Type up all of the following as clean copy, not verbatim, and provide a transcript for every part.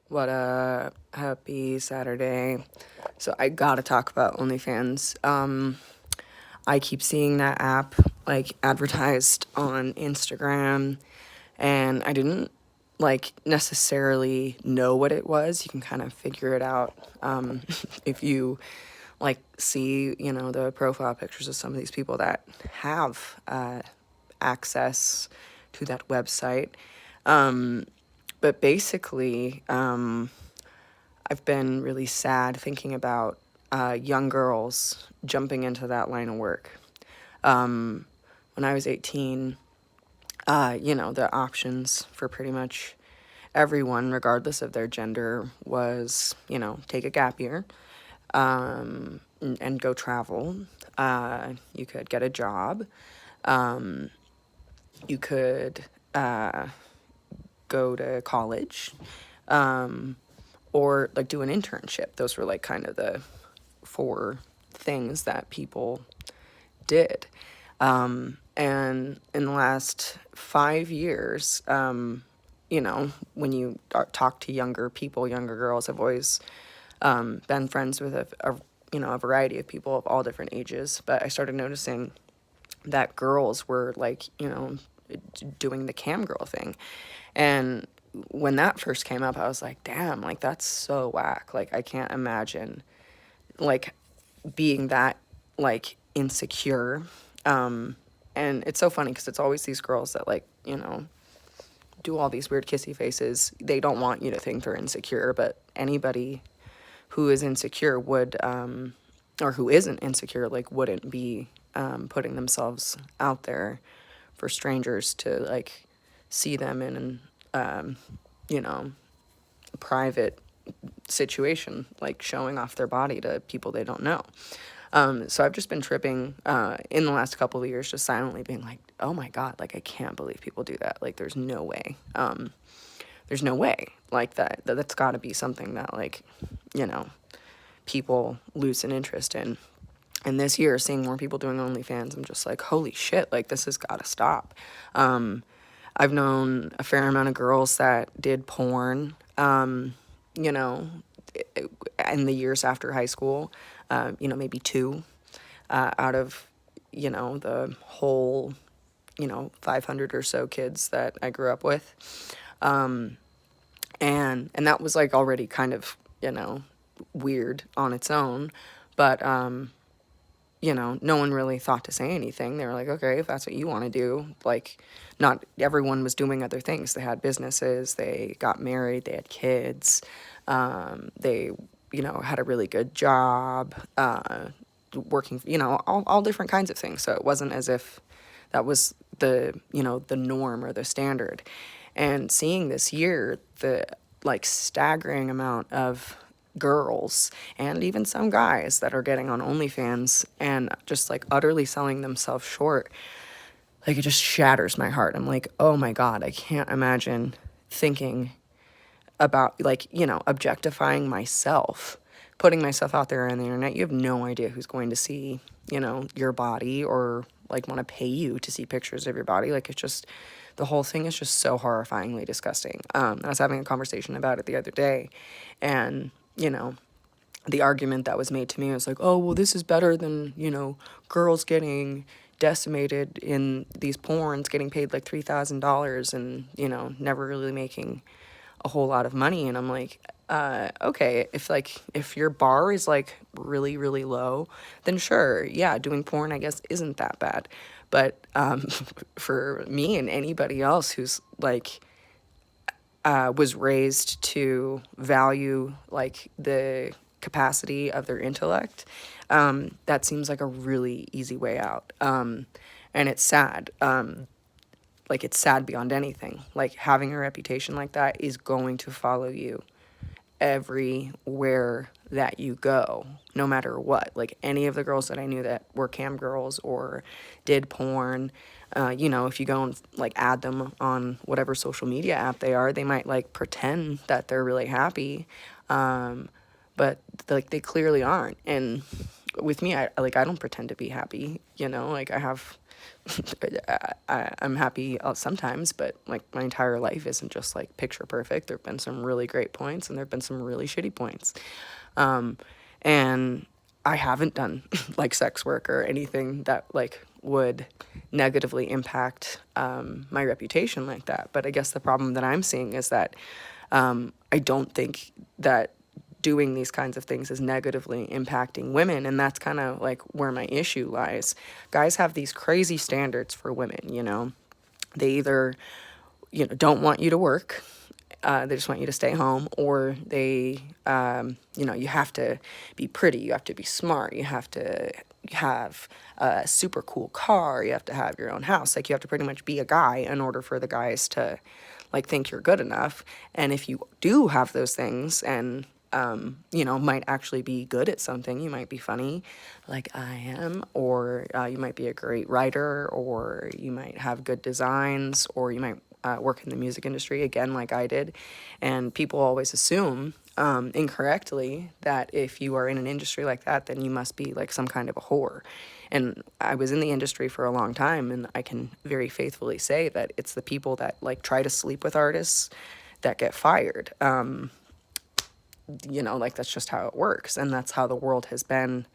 What a happy Saturday. So I gotta talk about OnlyFans. I keep seeing that app like advertised on Instagram, and I didn't like necessarily know what it was. You can kind of figure it out if you like see, the profile pictures of some of these people that have access to that website. But basically, I've been really sad thinking about young girls jumping into that line of work. When I was 18, the options for pretty much everyone, regardless of their gender, was, take a gap year and go travel. You could get a job. You could go to college. Or like do an internship. Those were like kind of the four things that people did. And in the last 5 years, when you talk to younger people, younger girls, I've always been friends with a variety of people of all different ages. But I started noticing that girls were like, doing the cam girl thing. And when that first came up, I was like, damn, like that's so whack. Like I can't imagine like being that like insecure. And it's so funny because it's always these girls that like, do all these weird kissy faces. They don't want you to think they're insecure, but anybody who is insecure would, or who isn't insecure, like wouldn't be putting themselves out there for strangers to like see them in a private situation, like showing off their body to people they don't know. So I've just been tripping in the last couple of years, just silently being like, oh my God, like I can't believe people do that. Like there's no way. There's no way like that's got to be something that like, people lose an interest in. And this year, seeing more people doing OnlyFans, I'm just like, holy shit, like this has got to stop. I've known a fair amount of girls that did porn, you know, in the years after high school, maybe two out of, the whole, 500 or so kids that I grew up with. And that was like already kind of, weird on its own. But, no one really thought to say anything. They were like, okay, if that's what you want to do. Like, not everyone was doing other things. They had businesses, they got married, they had kids, they, had a really good job, working, all different kinds of things. So it wasn't as if that was the norm or the standard. And seeing this year, the like staggering amount of girls and even some guys that are getting on OnlyFans and just like utterly selling themselves short, like it just shatters my heart. I'm like, oh my God, I can't imagine thinking about like, objectifying myself, putting myself out there on the internet. You have no idea who's going to see, your body or like want to pay you to see pictures of your body. Like it's just, the whole thing is just so horrifyingly disgusting. I was having a conversation about it the other day, and, the argument that was made to me was like, oh, well, this is better than, girls getting decimated in these porns, getting paid like $3,000 and, never really making a whole lot of money. And I'm like, okay, if your bar is like really, really low, then sure, yeah, doing porn, I guess, isn't that bad. But for me and anybody else who's like, was raised to value like the capacity of their intellect, that seems like a really easy way out. And it's sad. Like it's sad beyond anything. Like having a reputation like that is going to follow you everywhere that you go, no matter what. Like any of the girls that I knew that were cam girls or did porn, if you go and like add them on whatever social media app they are, they might like pretend that they're really happy, but like they clearly aren't. And with me, I don't pretend to be happy, you know, like I have, I'm happy sometimes, but like my entire life isn't just like picture perfect. There've been some really great points and there've been some really shitty points. And I haven't done like sex work or anything that like would negatively impact my reputation like that. But I guess the problem that I'm seeing is that I don't think that doing these kinds of things is negatively impacting women, and that's kind of like where my issue lies. Guys have these crazy standards for women, you know. They either, you know, don't want you to work, they just want you to stay home, or they, you know, you have to be pretty, you have to be smart, you have to have a super cool car, you have to have your own house. Like, you have to pretty much be a guy in order for the guys to, like, think you're good enough. And if you do have those things and, you know, might actually be good at something, you might be funny like I am, or you might be a great writer, or you might have good designs, or you might work in the music industry again like I did. And people always assume incorrectly that if you are in an industry like that, then you must be like some kind of a whore. And I was in the industry for a long time, and I can very faithfully say that it's the people that like try to sleep with artists that get fired. You know, like that's just how it works, and that's how the world has been,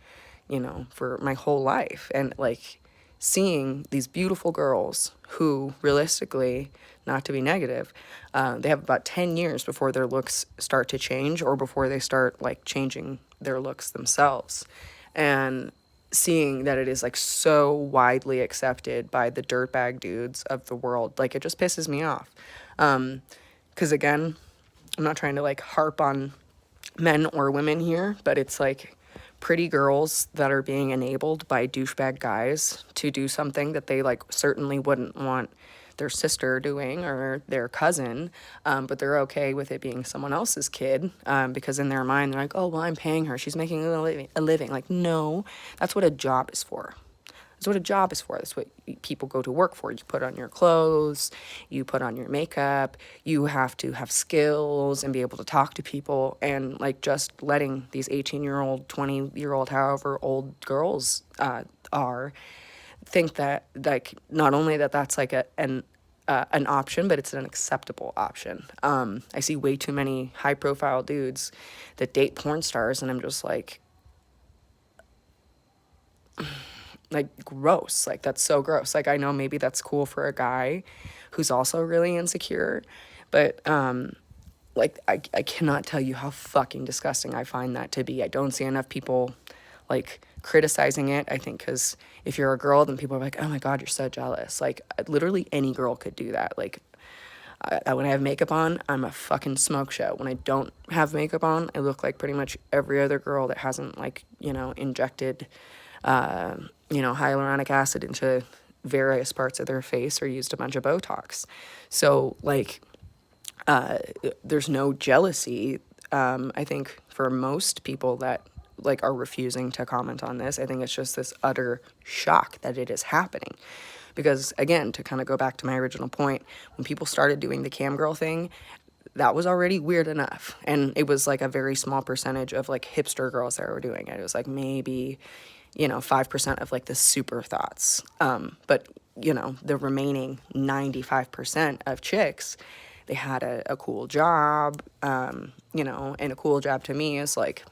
you know, for my whole life. And like seeing these beautiful girls who realistically, not to be negative, they have about 10 years before their looks start to change, or before they start like changing their looks themselves. And seeing that it is like so widely accepted by the dirtbag dudes of the world, like it just pisses me off. Because again, I'm not trying to like harp on men or women here, but it's like pretty girls that are being enabled by douchebag guys to do something that they like certainly wouldn't want their sister doing or their cousin, but they're okay with it being someone else's kid, because in their mind they're like, oh well, I'm paying her, she's making a living. Like, no, that's what a job is for. That's what a job is for. That's what people go to work for. You put on your clothes, you put on your makeup, you have to have skills and be able to talk to people. And like just letting these 18-year-old, 20-year-old, however old girls are, think that like not only that that's like an option, but it's an acceptable option. I see way too many high-profile dudes that date porn stars, and I'm just like gross. Like, that's so gross. Like, I know maybe that's cool for a guy who's also really insecure, but like I cannot tell you how fucking disgusting I find that to be. I don't see enough people like criticizing it. I think because if you're a girl, then people are like, oh my god, you're so jealous. Like, literally any girl could do that. Like, when I have makeup on, I'm a fucking smoke show. When I don't have makeup on, I look like pretty much every other girl that hasn't, like, you know, injected you know, hyaluronic acid into various parts of their face or used a bunch of Botox. So, like, there's no jealousy. I think for most people that, like, are refusing to comment on this, I think it's just this utter shock that it is happening. Because, again, to kind of go back to my original point, when people started doing the cam girl thing, that was already weird enough. And it was, like, a very small percentage of, like, hipster girls that were doing it. It was, like, maybe, you know, 5% of like the super thoughts. But, you know, the remaining 95% of chicks, they had a cool job, you know, and a cool job to me is like,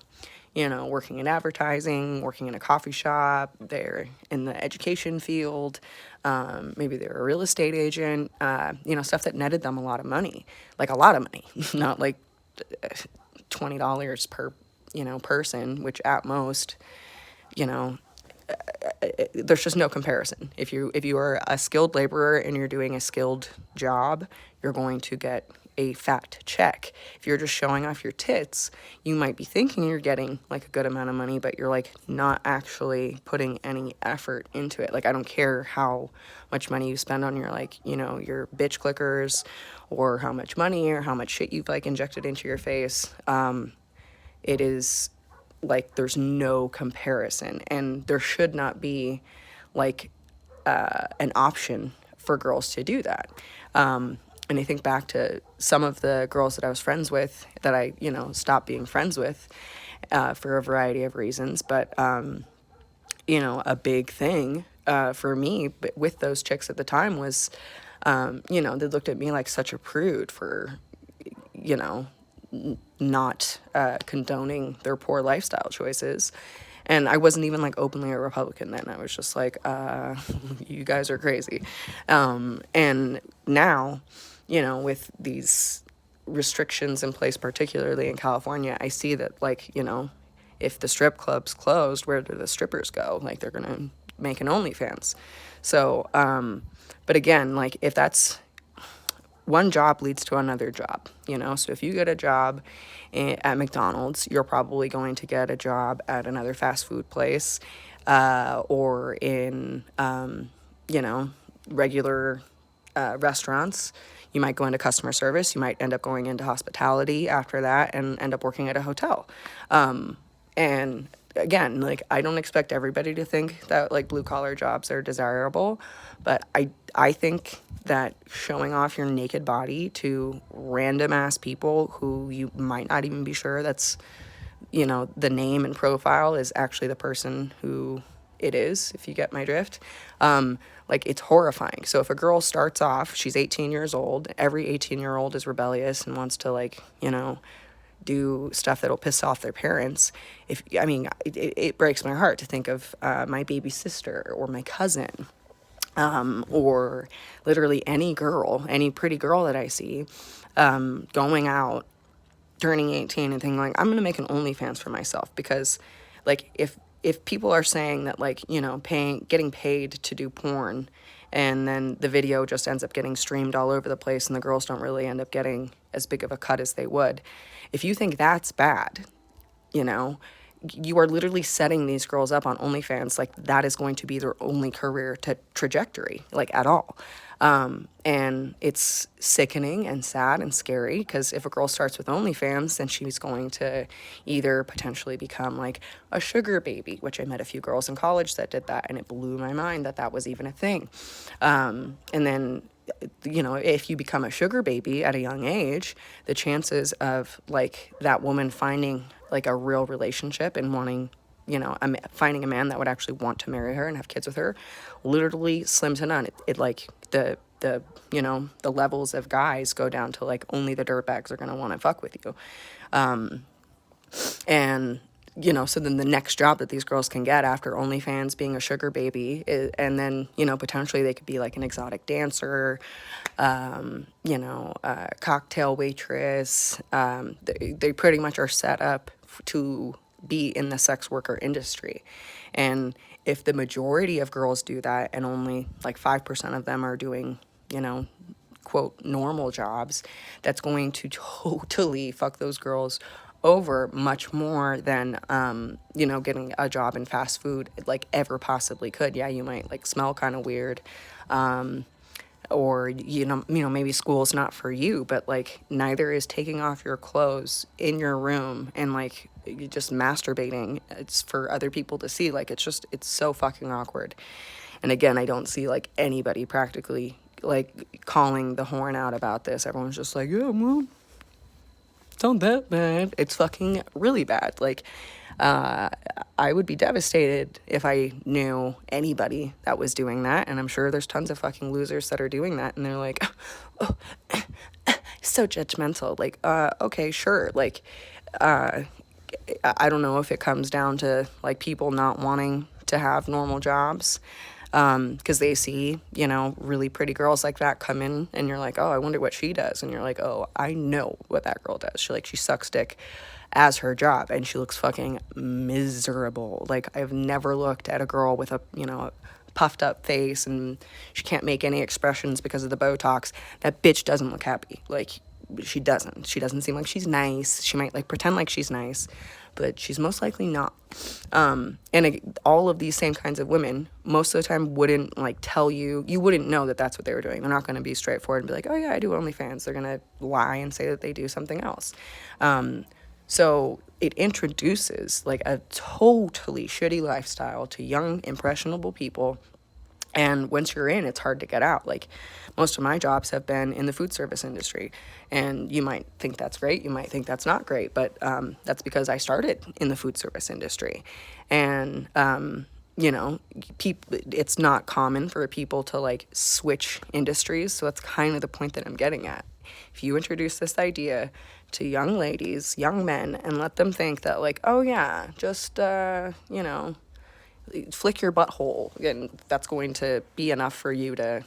you know, working in advertising, working in a coffee shop, they're in the education field, maybe they're a real estate agent, you know, stuff that netted them a lot of money, like a lot of money, not like $20 per, you know, person, which at most, you know, there's just no comparison. If you are a skilled laborer and you're doing a skilled job, you're going to get a fat check. If you're just showing off your tits, you might be thinking you're getting like a good amount of money, but you're like not actually putting any effort into it. Like, I don't care how much money you spend on your, like, you know, your bitch clickers, or how much money or how much shit you've like injected into your face. It is like there's no comparison, and there should not be like an option for girls to do that. And I think back to some of the girls that I was friends with that I, you know, stopped being friends with for a variety of reasons. But a big thing for me with those chicks at the time was, they looked at me like such a prude for, you know, not condoning their poor lifestyle choices. And I wasn't even like openly a Republican then. I was just like, you guys are crazy. And now, with these restrictions in place, particularly in California, I see that, like, if the strip club's closed, where do the strippers go? Like, they're going to make an OnlyFans. So, but again, like, if that's one job leads to another job, So if you get a job at McDonald's, you're probably going to get a job at another fast food place, or in, regular restaurants. You might go into customer service. You might end up going into hospitality after that and end up working at a hotel. And again, like, I don't expect everybody to think that like blue collar jobs are desirable, but I think that showing off your naked body to random ass people who you might not even be sure that's, the name and profile is actually the person who it is, if you get my drift. Like, it's horrifying. So if a girl starts off, she's 18 years old, every 18-year-old is rebellious and wants to, like, do stuff that'll piss off their parents. It breaks my heart to think of my baby sister or my cousin, or literally any girl, any pretty girl that I see, going out, turning 18 and thinking like, I'm gonna make an OnlyFans for myself. Because, like, if people are saying that, like, getting paid to do porn, and then the video just ends up getting streamed all over the place and the girls don't really end up getting as big of a cut as they would, if you think that's bad, you are literally setting these girls up on OnlyFans like that is going to be their only career trajectory, like, at all. And it's sickening and sad and scary, because if a girl starts with OnlyFans, then she's going to either potentially become like a sugar baby, which I met a few girls in college that did that, and it blew my mind that that was even a thing. And then, if you become a sugar baby at a young age, the chances of, like, that woman finding like a real relationship and wanting, finding a man that would actually want to marry her and have kids with her, literally slim to none. It like the levels of guys go down to, like, only the dirtbags are gonna want to fuck with you. And so then the next job that these girls can get after OnlyFans being a sugar baby and then, potentially they could be like an exotic dancer, cocktail waitress. They pretty much are set up to be in the sex worker industry. And if the majority of girls do that and only like 5% of them are doing, quote, normal jobs, that's going to totally fuck those girls over much more than, getting a job in fast food, like, ever possibly could. Yeah, you might, like, smell kind of weird, or, maybe school's not for you, but, like, neither is taking off your clothes in your room and, like, you just masturbating. It's for other people to see. Like, it's so fucking awkward. And again, I don't see, like, anybody practically, like, calling the horn out about this. Everyone's just like, yeah, well, it's not that bad. It's fucking really bad. Like, I would be devastated if I knew anybody that was doing that. And I'm sure there's tons of fucking losers that are doing that. And they're like, oh, so judgmental. Like, okay, sure. Like, I don't know if it comes down to, like, people not wanting to have normal jobs, because they see, really pretty girls like that come in and you're like, oh, I wonder what she does. And you're like, oh, I know what that girl does. She sucks dick as her job and she looks fucking miserable. Like, I've never looked at a girl with a puffed up face and she can't make any expressions because of the Botox. That bitch doesn't look happy. Like, she doesn't seem like she's nice. She might, like, pretend like she's nice, but she's most likely not. All of these same kinds of women most of the time wouldn't, like, tell you wouldn't know that that's what they were doing. They're not going to be straightforward and be like, oh yeah, I do OnlyFans. They're going to lie and say that they do something else. So it introduces, like, a totally shitty lifestyle to young, impressionable people. And once you're in, it's hard to get out. Like, most of my jobs have been in the food service industry. And you might think that's great. You might think that's not great. But that's because I started in the food service industry. And, you know, people, it's not common for people to like switch industries. So that's kind of the point that I'm getting at. If you introduce this idea to young ladies, young men, and let them think that like, oh yeah, just you know, flick your butthole and that's going to be enough for you to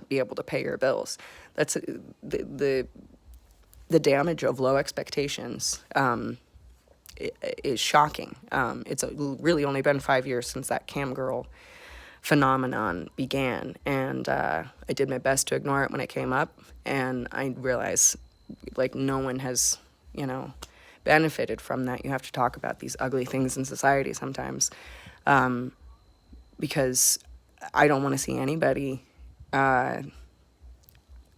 be able to pay your bills. That's the damage of low expectations is shocking. It's really only been 5 years since that cam girl phenomenon began, and I did my best to ignore it when it came up, and I realized like no one has, you know, benefited from that. You have to talk about these ugly things in society sometimes, because I don't want to see anybody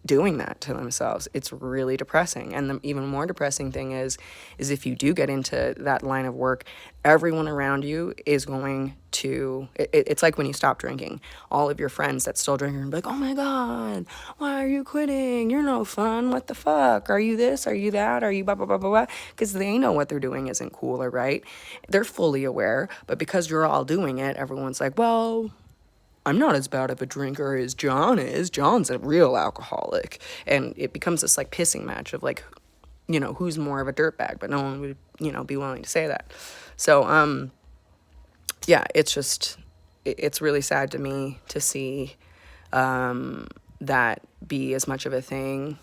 doing that to themselves. It's really depressing. And the even more depressing thing is if you do get into that line of work, everyone around you is going to, it's like when you stop drinking, all of your friends that still drink are like, oh my God, why are you quitting? You're no fun. What the fuck? Are you this? Are you that? Are you blah, blah, blah, blah, blah? Because they know what they're doing isn't cool or right. They're fully aware, but because you're all doing it, everyone's like, well, I'm not as bad of a drinker as John is. John's a real alcoholic. And it becomes this like pissing match of like, you know, who's more of a dirtbag, but no one would, you know, be willing to say that. So, yeah, it's just, it's really sad to me to see that be as much of a thing.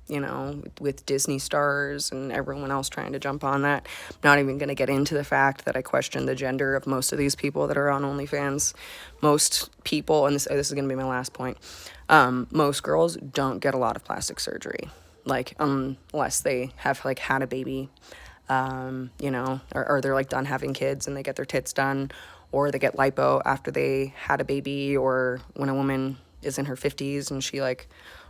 You know, with Disney stars and everyone else trying to jump on that. I'm not even going to get into the fact that I question the gender of most of these people that are on OnlyFans. Most people, and this is going to be my last point, most girls don't get a lot of plastic surgery, like unless they have like had a baby, you know, or they're like done having kids and they get their tits done, or they get lipo after they had a baby, or when a woman is in her 50s and she like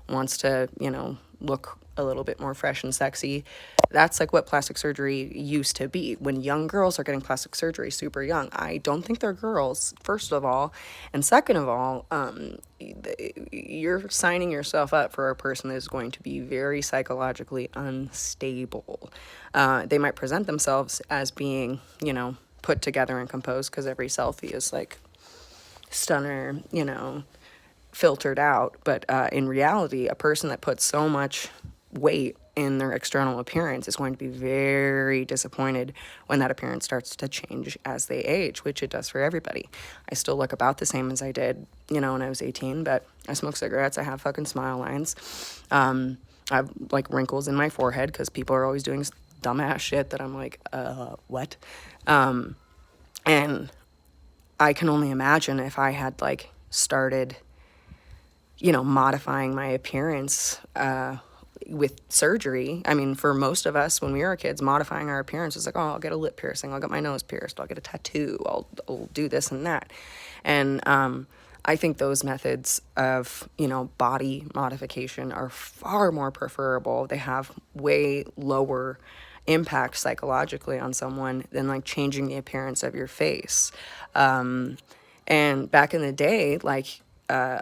wants to, you know, look a little bit more fresh and sexy. That's like what plastic surgery used to be. When young girls are getting plastic surgery super young, I don't think they're girls, first of all. And second of all, you're signing yourself up for a person that is going to be very psychologically unstable. They might present themselves as being, you know, put together and composed because every selfie is like stunner, you know, filtered out, but in reality, a person that puts so much weight in their external appearance is going to be very disappointed when that appearance starts to change as they age, which it does for everybody. I still look about the same as I did, you know, when I was 18, but I smoke cigarettes, I have fucking smile lines. I have like wrinkles in my forehead because people are always doing dumbass shit that I'm like, what? And I can only imagine if I had like started, you know, modifying my appearance with surgery. I mean, for most of us, when we were kids, modifying our appearance was like, oh, I'll get a lip piercing, I'll get my nose pierced, I'll get a tattoo, I'll do this and that. And I think those methods of, you know, body modification are far more preferable. They have way lower impact psychologically on someone than like changing the appearance of your face. And back in the day, like,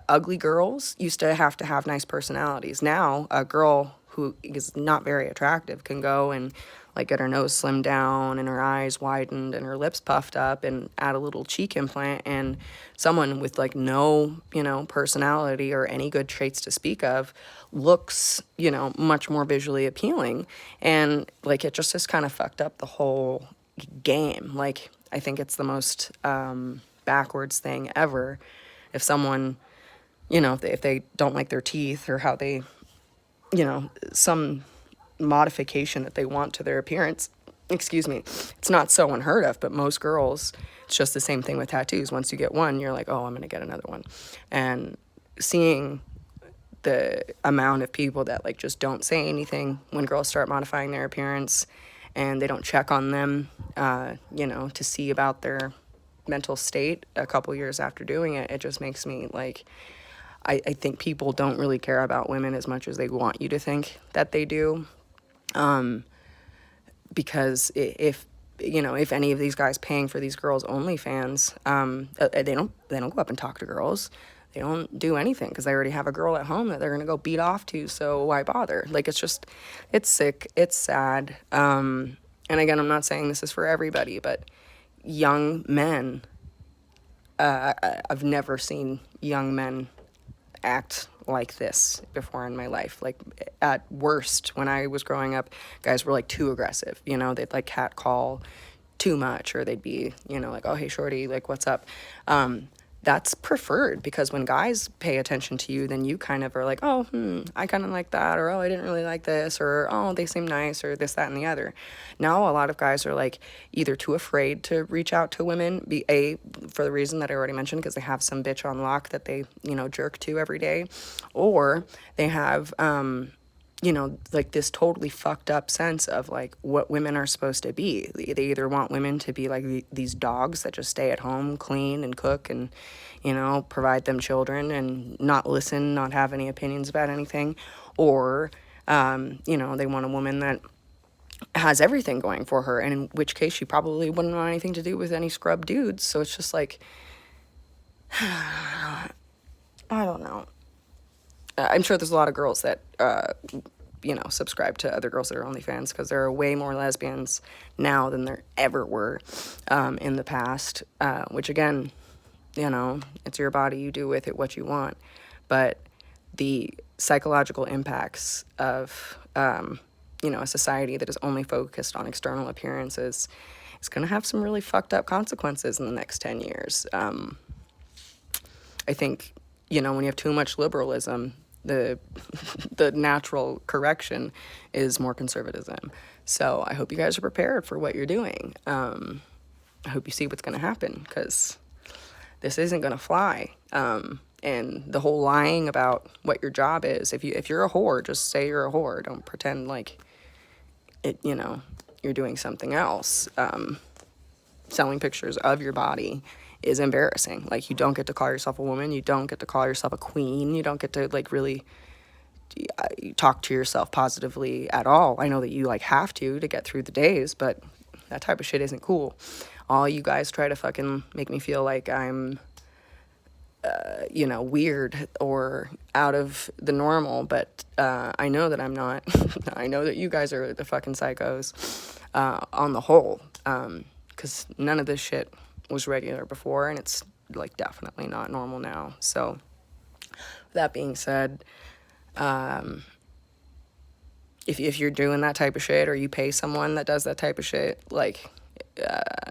ugly girls used to have nice personalities. Now, a girl who is not very attractive can go and like get her nose slimmed down and her eyes widened and her lips puffed up and add a little cheek implant, and someone with like no, you know, personality or any good traits to speak of looks, you know, much more visually appealing. And like it just has kind of fucked up the whole game. Like I think it's the most backwards thing ever. If someone, you know, if they don't like their teeth or how they, you know, some modification that they want to their appearance, excuse me, it's not so unheard of, but most girls, it's just the same thing with tattoos. Once you get one, you're like, oh, I'm going to get another one. And seeing the amount of people that like just don't say anything when girls start modifying their appearance and they don't check on them, you know, to see about their mental state a couple years after doing it, it just makes me like, I think people don't really care about women as much as they want you to think that they do. Because if, you know, if any of these guys paying for these girls OnlyFans, they don't go up and talk to girls. They don't do anything because they already have a girl at home that they're going to go beat off to. So why bother? Like, it's just, it's sick. It's sad. And again, I'm not saying this is for everybody, but young men I've never seen young men act like this before in my life. Like, at worst, when I was growing up, guys were like too aggressive. You know, they'd like catcall too much, or they'd be, you know, like, oh, hey, shorty, like, what's up? That's preferred, because when guys pay attention to you, then you kind of are like, oh, I kind of like that, or oh, I didn't really like this, or oh, they seem nice, or this, that, and the other. Now a lot of guys are like either too afraid to reach out to women, for the reason that I already mentioned, because they have some bitch on lock that they, you know, jerk to every day, or they have you know, like this totally fucked up sense of like what women are supposed to be. They either want women to be like these dogs that just stay at home, clean and cook and, you know, provide them children and not listen, not have any opinions about anything. Or, you know, they want a woman that has everything going for her, and in which case she probably wouldn't want anything to do with any scrub dudes. So it's just like, I don't know. I'm sure there's a lot of girls that, you know, subscribe to other girls that are OnlyFans, because there are way more lesbians now than there ever were in the past, which again, you know, it's your body, you do with it what you want. But the psychological impacts of, you know, a society that is only focused on external appearances is going to have some really fucked up consequences in the next 10 years. I think, you know, when you have too much liberalism, the the natural correction is more conservatism. So I hope you guys are prepared for what you're doing. I hope you see what's going to happen, because this isn't going to fly. And the whole lying about what your job is, if you're a whore, just say you're a whore. Don't pretend like it, you know, you're doing something else. Selling pictures of your body is embarrassing. Like, you don't get to call yourself a woman. You don't get to call yourself a queen. You don't get to like really talk to yourself positively at all. I know that you like have to get through the days, but that type of shit isn't cool. All you guys try to fucking make me feel like I'm, you know, weird or out of the normal, but I know that I'm not. I know that you guys are the fucking psychos on the whole, because none of this shit was regular before, and it's like definitely not normal now. So that being said, if you're doing that type of shit, or you pay someone that does that type of shit, like,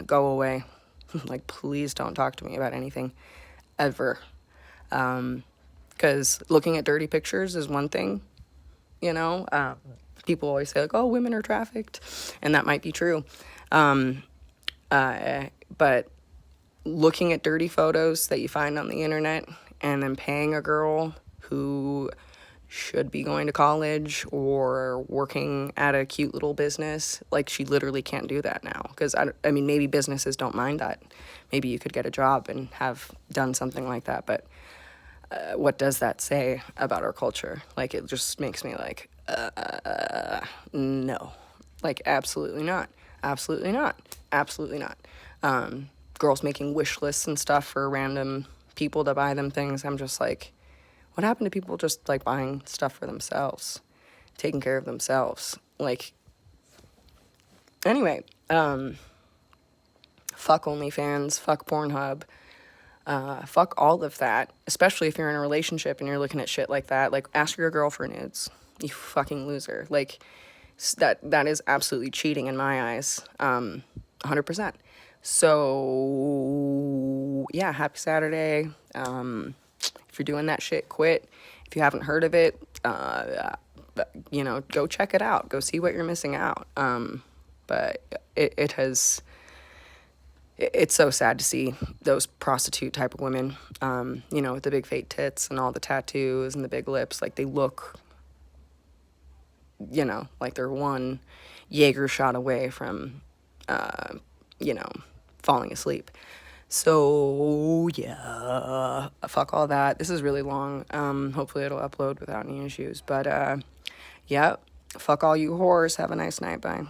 go away. Like, please don't talk to me about anything ever. Because looking at dirty pictures is one thing, you know. People always say like, oh, women are trafficked, and that might be true. But looking at dirty photos that you find on the internet, and then paying a girl who should be going to college or working at a cute little business, like, she literally can't do that now. Because I mean, maybe businesses don't mind that. Maybe you could get a job and have done something like that, but what does that say about our culture? Like, it just makes me like, no. Like, absolutely not. Absolutely not. Absolutely not. Girls making wish lists and stuff for random people to buy them things. I'm just like, what happened to people just like buying stuff for themselves, taking care of themselves? Like, anyway, fuck OnlyFans, fuck Pornhub, fuck all of that, especially if you're in a relationship and you're looking at shit like that. Like, ask your girl for nudes, you fucking loser. Like, that is absolutely cheating in my eyes, 100%. So, yeah, happy Saturday. If you're doing that shit, quit. If you haven't heard of it, you know, go check it out. Go see what you're missing out. But it's so sad to see those prostitute type of women, you know, with the big fake tits and all the tattoos and the big lips. Like, they look, you know, like they're one Jaeger shot away from, you know, falling asleep. So, yeah, fuck all that. This is really long. Hopefully it'll upload without any issues. But, yeah, fuck all you whores. Have a nice night. Bye.